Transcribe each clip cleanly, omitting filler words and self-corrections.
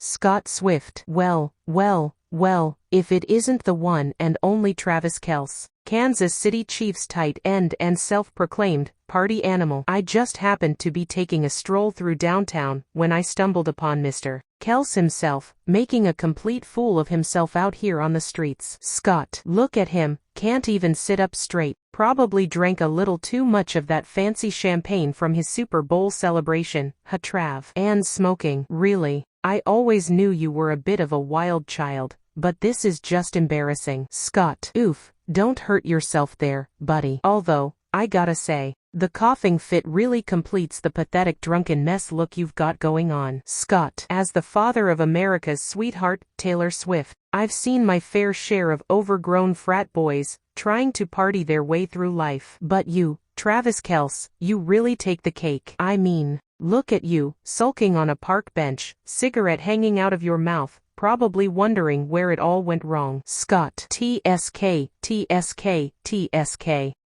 Scott Swift. Well, if it isn't the one and only Travis Kelce, Kansas City Chiefs tight end and self-proclaimed party animal. I just happened to be taking a stroll through downtown when I stumbled upon Mr. Kelce himself, making a complete fool of himself out here on the streets. Scott, look at him, can't even sit up straight. Probably drank a little too much of that fancy champagne from his Super Bowl celebration. Trav. And smoking. Really? I always knew you were a bit of a wild child, but this is just embarrassing. Scott. Oof, don't hurt yourself there, buddy. Although, I gotta say, the coughing fit really completes the pathetic drunken mess look you've got going on. Scott. As the father of America's sweetheart, Taylor Swift, I've seen my fair share of overgrown frat boys trying to party their way through life. But you, Travis Kelce, you really take the cake. I mean, look at you, sulking on a park bench, cigarette hanging out of your mouth, probably wondering where it all went wrong. Scott. TSK.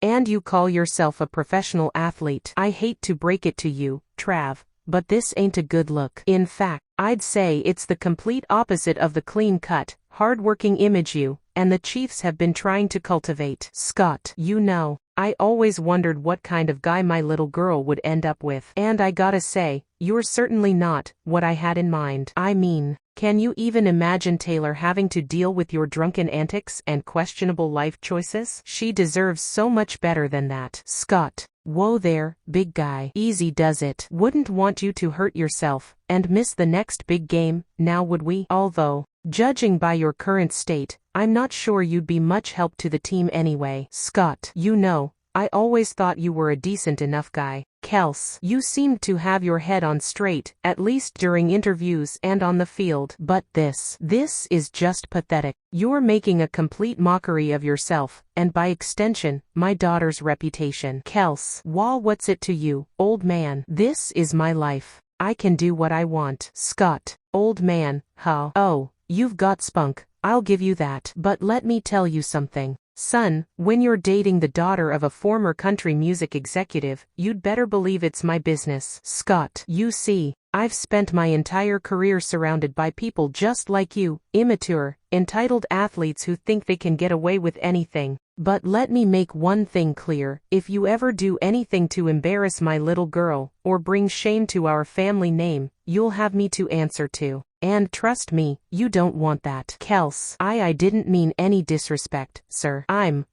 And you call yourself a professional athlete. I hate to break it to you, Trav, but this ain't a good look. In fact, I'd say it's the complete opposite of the clean-cut, hard-working image you and the Chiefs have been trying to cultivate. Scott. You know, I always wondered what kind of guy my little girl would end up with. And I gotta say, you're certainly not what I had in mind. I mean, can you even imagine Taylor having to deal with your drunken antics and questionable life choices? She deserves so much better than that. Scott. Whoa there, big guy. Easy does it. Wouldn't want you to hurt yourself and miss the next big game, now would we? Although, judging by your current state, I'm not sure you'd be much help to the team anyway. Scott. You know, I always thought you were a decent enough guy. Kelce. You seemed to have your head on straight, at least during interviews and on the field. But this is just pathetic. You're making a complete mockery of yourself, and by extension, my daughter's reputation. Kelce. What's it to you, old man? This is my life. I can do what I want. Scott. Old man, huh? Oh, you've got spunk, I'll give you that. But let me tell you something. Son, when you're dating the daughter of a former country music executive, you'd better believe it's my business. Scott. You see, I've spent my entire career surrounded by people just like you, immature, entitled athletes who think they can get away with anything. But let me make one thing clear, if you ever do anything to embarrass my little girl, or bring shame to our family name, you'll have me to answer to. And trust me, you don't want that. Kelce. I didn't mean any disrespect, sir. I'm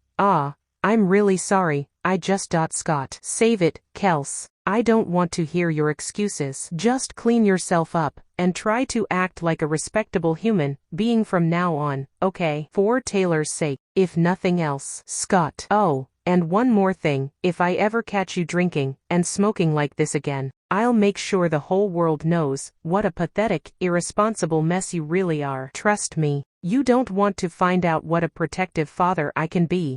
really sorry, I just. Scott. Save it, Kelce. I don't want to hear your excuses. Just clean yourself up, and try to act like a respectable human being from now on, okay? For Taylor's sake, if nothing else. Scott. Oh, and one more thing, if I ever catch you drinking and smoking like this again, I'll make sure the whole world knows what a pathetic, irresponsible mess you really are. Trust me, you don't want to find out what a protective father I can be.